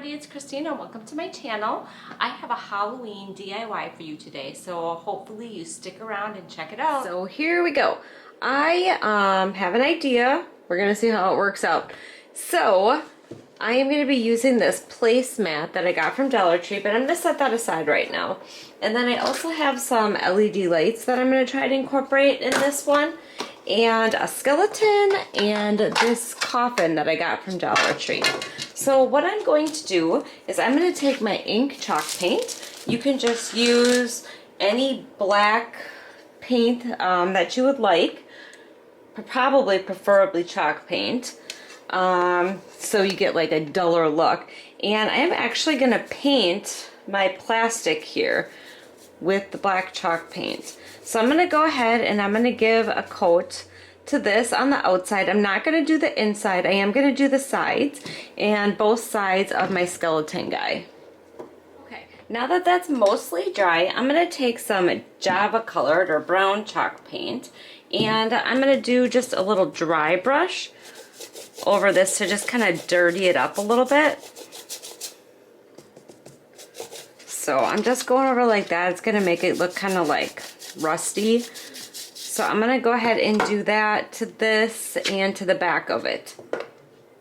everybody, it's Christina and welcome to my channel. I have a Halloween DIY for you today, so hopefully you stick around and check it out. So here we go. I have an idea. We're gonna see how it works out. So I am gonna be using this placemat that I got from Dollar Tree, but I'm gonna set that aside right now. And then I also have some LED lights that I'm gonna try to incorporate in this one, and a skeleton and this coffin that I got from Dollar Tree. So what I'm going to do is I'm going to take my ink chalk paint. You can just use any black paint that you would like, preferably chalk paint, so you get like a duller look. And I am actually going to paint my plastic here with the black chalk paint. So I'm going to go ahead and I'm going to give a coat to this on the outside. I'm not going to do the inside. I am going to do the sides and both sides of my skeleton guy. Okay, now that that's mostly dry, I'm going to take some Java colored or brown chalk paint and I'm going to do just a little dry brush over this to just kind of dirty it up a little bit. So I'm just going over like that. It's going to make it look kind of like rusty. So I'm going to go ahead and do that to this and to the back of it.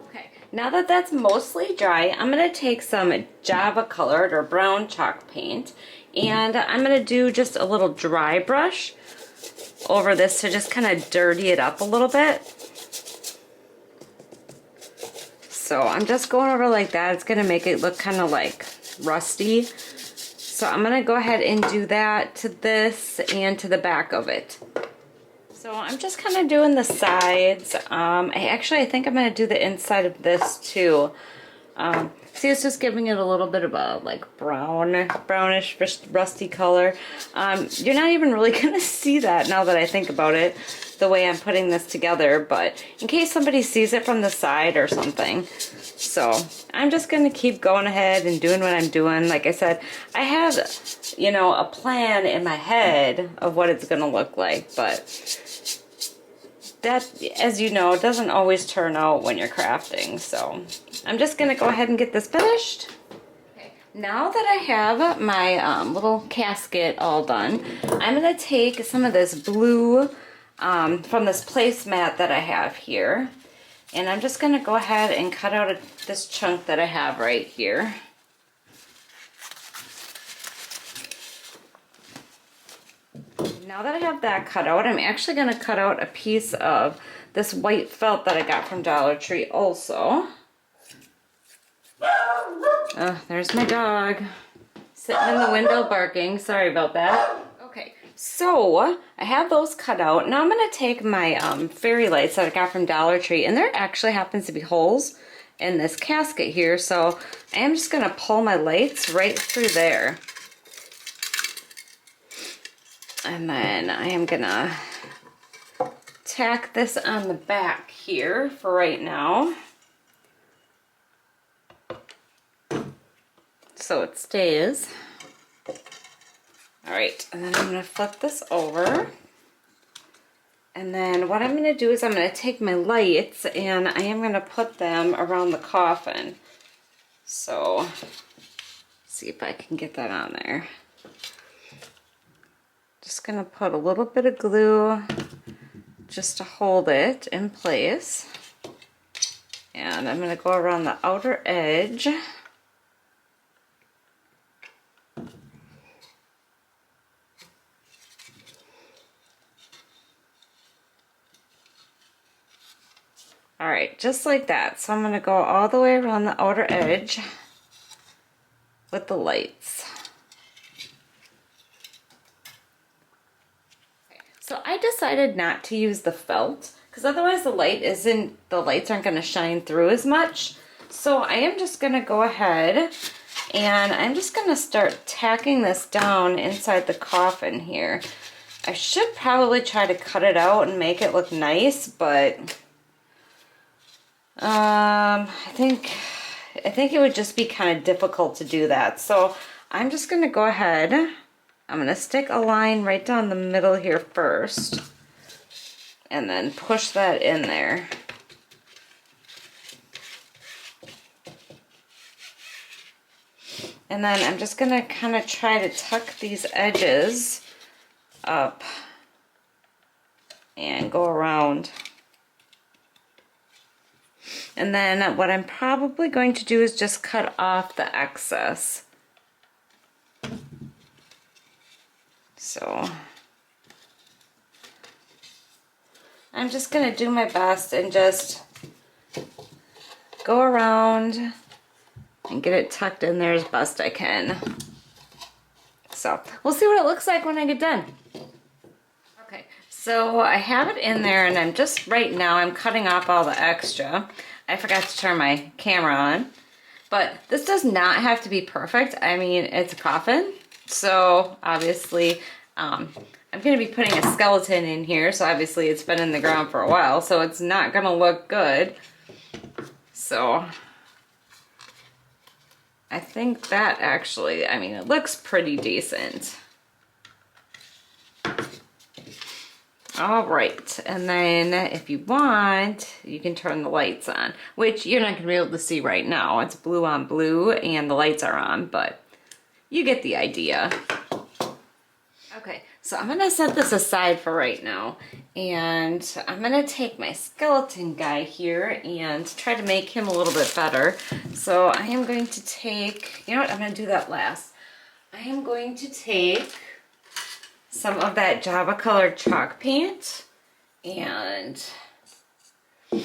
Okay, now that that's mostly dry, I'm going to take some Java colored or brown chalk paint and I'm going to do just a little dry brush over this to just kind of dirty it up a little bit. So I'm just going over like that. It's going to make it look kind of like rusty. So I'm going to go ahead and do that to this and to the back of it. So I'm just kind of doing the sides. I think I'm going to do the inside of this too. See, it's just giving it a little bit of a like brownish, rusty color. You're not even really going to see that now that I think about it, the way I'm putting this together, but in case somebody sees it from the side or something. So I'm just going to keep going ahead and doing what I'm doing. Like I said, I have, a plan in my head of what it's going to look like, but that, as you know, doesn't always turn out when you're crafting. So I'm just going to go ahead and get this finished. Okay. Now that I have my little casket all done, I'm going to take some of this blue from this placemat that I have here. And I'm just going to go ahead and cut out this chunk that I have right here. Now that I have that cut out, I'm actually going to cut out a piece of this white felt that I got from Dollar Tree also. Oh, there's my dog sitting in the window barking. Sorry about that. Okay. So I have those cut out. Now I'm going to take my fairy lights that I got from Dollar Tree, and there actually happens to be holes in this casket here, so I am just going to pull my lights right through there. And then I am going to tack this on the back here for right now, so it stays. Alright, and then I'm going to flip this over. And then what I'm going to do is I'm going to take my lights and I am going to put them around the coffin. So, see if I can get that on there. Just going to put a little bit of glue just to hold it in place. And I'm going to go around the outer edge. Alright, just like that. So I'm going to go all the way around the outer edge with the lights. Okay, so I decided not to use the felt because otherwise the lights aren't going to shine through as much. So I am just going to go ahead and I'm just going to start tacking this down inside the coffin here. I should probably try to cut it out and make it look nice, but I think it would just be kind of difficult to do that. So I'm just going to go ahead. I'm going to stick a line right down the middle here first and then push that in there. And then I'm just gonna kind of try to tuck these edges up and go around. And then what I'm probably going to do is just cut off the excess. So I'm just gonna do my best and just go around and get it tucked in there as best I can. So we'll see what it looks like when I get done. Okay, so I have it in there and I'm just, right now I'm cutting off all the extra. I forgot to turn my camera on, but this does not have to be perfect. I mean, it's a coffin, so obviously I'm gonna be putting a skeleton in here, so obviously it's been in the ground for a while, so it's not gonna look good. So I think that actually, I mean, it looks pretty decent. All right, and then if you want, you can turn the lights on, which you're not gonna be able to see right now. It's blue on blue and the lights are on, but you get the idea. Okay, so I'm gonna set this aside for right now, and I'm gonna take my skeleton guy here and try to make him a little bit better. So I am going to take, you know what, I'm gonna do that last. I am going to take some of that Java colored chalk paint, and I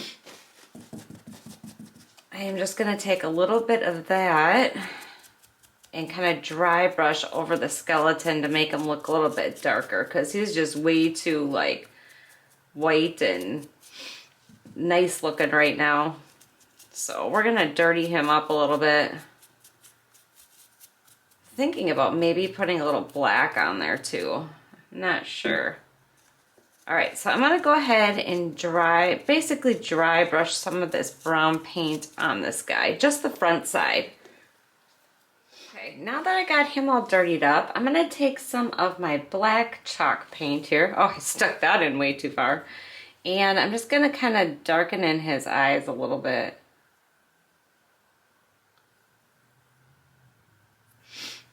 am just gonna take a little bit of that and kind of dry brush over the skeleton to make him look a little bit darker, because he's just way too like white and nice looking right now. So we're gonna dirty him up a little bit. Thinking about maybe putting a little black on there too. I'm not sure. All right, so I'm gonna go ahead and basically dry brush some of this brown paint on this guy, just the front side. Okay, now that I got him all dirtied up, I'm gonna take some of my black chalk paint here. Oh, I stuck that in way too far. And I'm just gonna kind of darken in his eyes a little bit.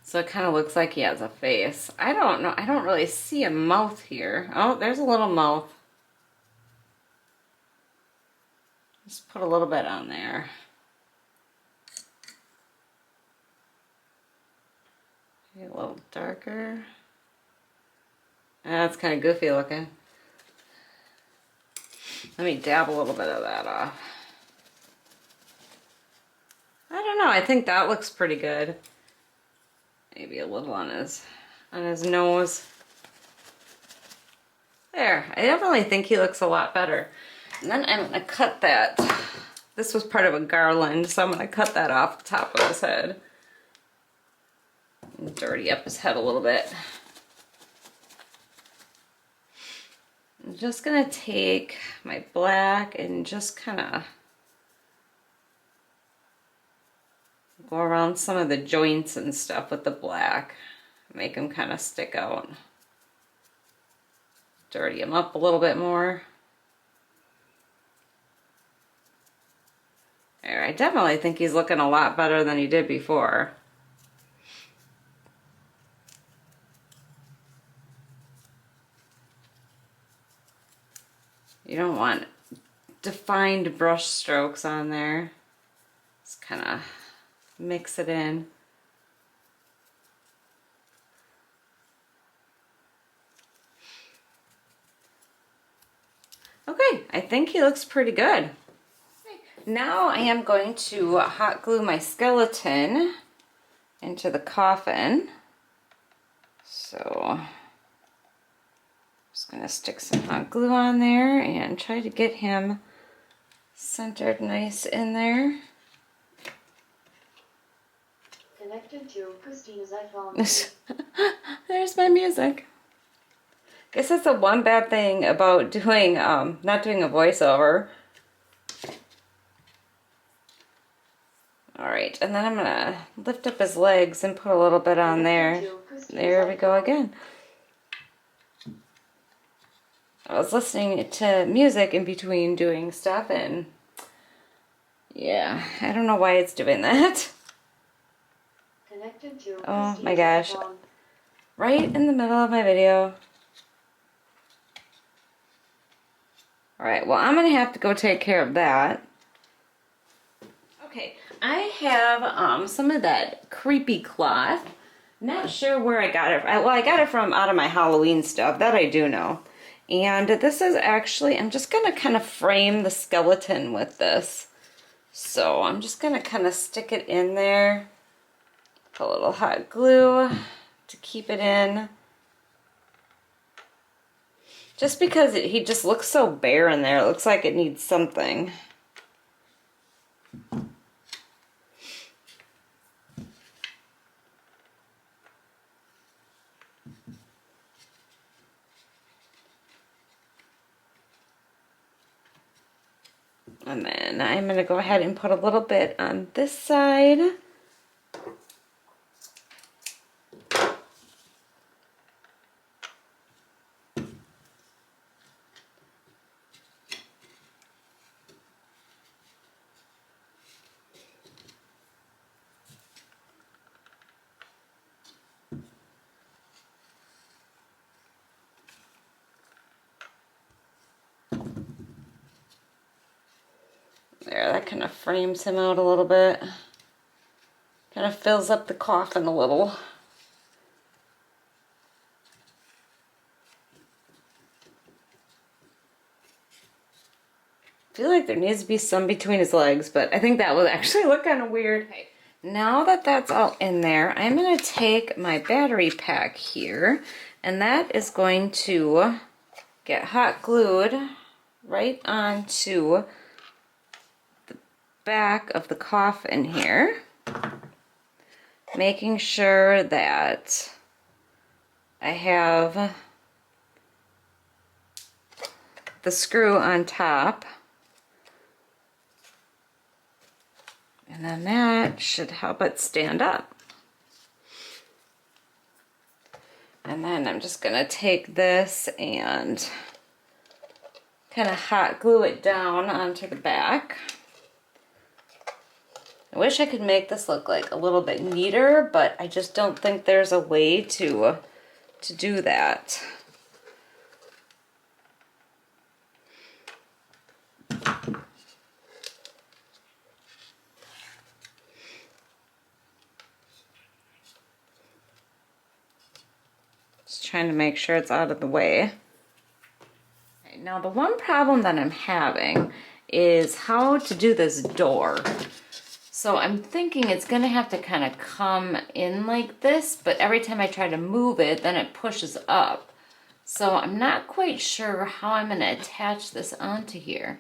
So it kind of looks like he has a face. I don't know, I don't really see a mouth here. Oh, there's a little mouth. Just put a little bit on there. A little darker. That's kind of goofy looking. Let me dab a little bit of that off. I don't know, I think that looks pretty good. Maybe a little on his nose. There, I definitely think he looks a lot better. And then I'm gonna cut that. This was part of a garland, so I'm gonna cut that off the top of his head. And dirty up his head a little bit. I'm just gonna take my black and just kind of go around some of the joints and stuff with the black. Make them kind of stick out. Dirty them up a little bit more. There, I definitely think he's looking a lot better than he did before. You don't want defined brush strokes on there. Just kind of mix it in. Okay, I think he looks pretty good. Now I am going to hot glue my skeleton into the coffin. So just gonna stick some hot glue on there and try to get him centered nice in there. Connected to Christina's iPhone. There's my music. Guess that's the one bad thing about doing not doing a voiceover. All right, and then I'm gonna lift up his legs and put a little bit on there. There we go again. I was listening to music in between doing stuff, and yeah, I don't know why it's doing that. Connected to Oh Christina's my gosh. iPhone. Right in the middle of my video. Alright, well I'm going to have to go take care of that. Okay, I have some of that creepy cloth. Not sure where I got it. Well, I got it from out of my Halloween stuff. That I do know. And this is actually, I'm just going to kind of frame the skeleton with this. So I'm just going to kind of stick it in there. Put a little hot glue to keep it in. Just because he just looks so bare in there. It looks like it needs something. And then I'm going to go ahead and put a little bit on this side. There, that kind of frames him out a little bit. Kind of fills up the coffin a little. I feel like there needs to be some between his legs, but I think that would actually look kind of weird. Okay. Now that that's all in there, I'm going to take my battery pack here, and that is going to get hot glued right onto the back of the coffin here, making sure that I have the screw on top. And then that should help it stand up. And then I'm just going to take this and kind of hot glue it down onto the back. I wish I could make this look like a little bit neater, but I just don't think there's a way to do that. Just trying to make sure it's out of the way. Okay, now the one problem that I'm having is how to do this door. So I'm thinking it's gonna have to kind of come in like this, but every time I try to move it, then it pushes up. So I'm not quite sure how I'm gonna attach this onto here.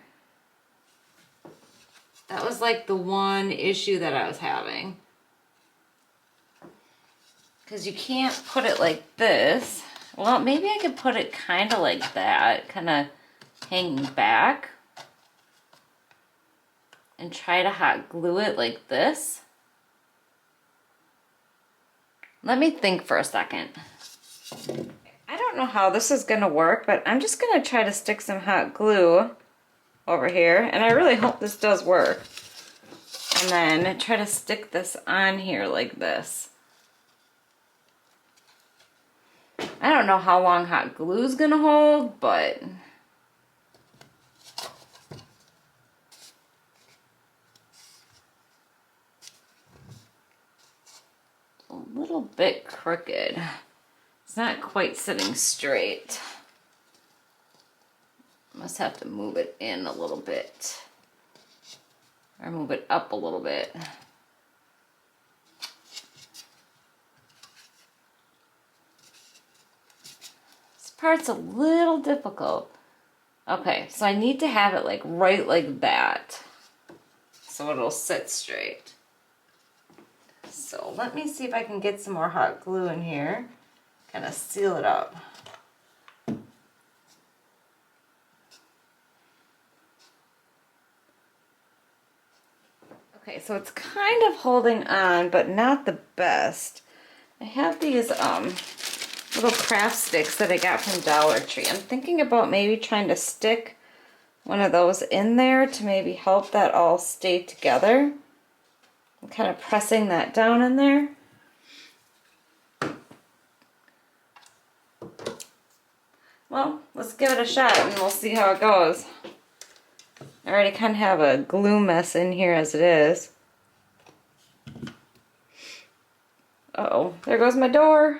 That was like the one issue that I was having. Because you can't put it like this. Well, maybe I could put it kind of like that, kind of hanging back. And try to hot glue it like this. Let me think for a second. I don't know how this is gonna work, but I'm just gonna try to stick some hot glue over here, and I really hope this does work. And then try to stick this on here like this. I don't know how long hot glue is gonna hold, but a little bit crooked. It's not quite sitting straight. Must have to move it in a little bit. Or move it up a little bit. This part's a little difficult. Okay, so I need to have it like right like that. So it'll sit straight. So let me see if I can get some more hot glue in here. Kind of seal it up. Okay, so it's kind of holding on, but not the best. I have these little craft sticks that I got from Dollar Tree. I'm thinking about maybe trying to stick one of those in there to maybe help that all stay together. I'm kind of pressing that down in there. well, let's give it a shot and we'll see how it goes. I already kind of have a glue mess in here as it is. Uh-oh, there goes my door.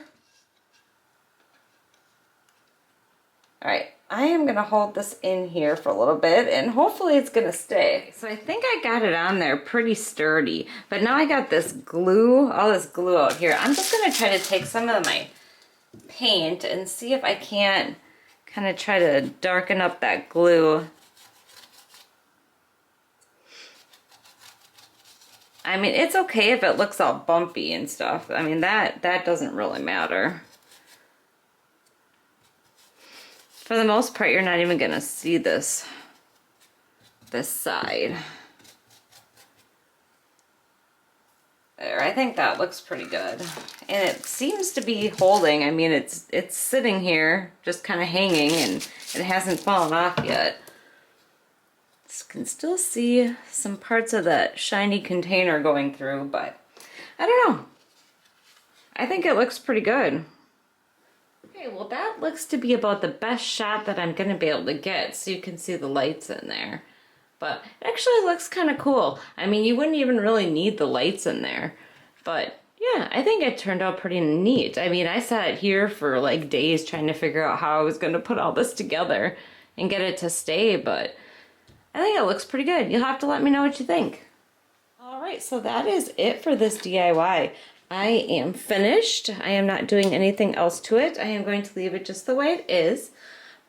Alright, I am going to hold this in here for a little bit and hopefully it's going to stay. So I think I got it on there pretty sturdy, but now I got this glue, all this glue out here. I'm just going to try to take some of my paint and see if I can't kind of try to darken up that glue. I mean, it's okay if it looks all bumpy and stuff. I mean, that doesn't really matter. For the most part, you're not even gonna see this side. There, I think that looks pretty good. And it seems to be holding. I mean, it's sitting here, just kind of hanging, and it hasn't fallen off yet. Can still see some parts of that shiny container going through, but I don't know. I think it looks pretty good. Okay, well that looks to be about the best shot that I'm gonna be able to get, so you can see the lights in there. But it actually looks kind of cool. I mean, you wouldn't even really need the lights in there, but yeah, I think it turned out pretty neat. I mean, I sat here for like days trying to figure out how I was gonna put all this together and get it to stay, but I think it looks pretty good. You'll have to let me know what you think. Alright, so that is it for this DIY. I am finished. I am not doing anything else to it. I am going to leave it just the way it is.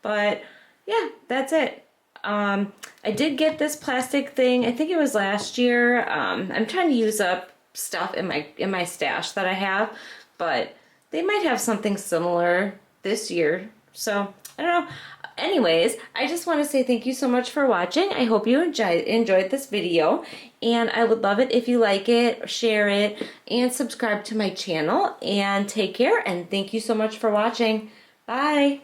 But yeah, that's it. I did get this plastic thing, I think it was last year. I'm trying to use up stuff in my stash that I have, but they might have something similar this year. So, I don't know. Anyways, I just want to say thank you so much for watching. I hope you enjoyed this video, and I would love it if you like it, share it, and subscribe to my channel. And take care, and thank you so much for watching. Bye!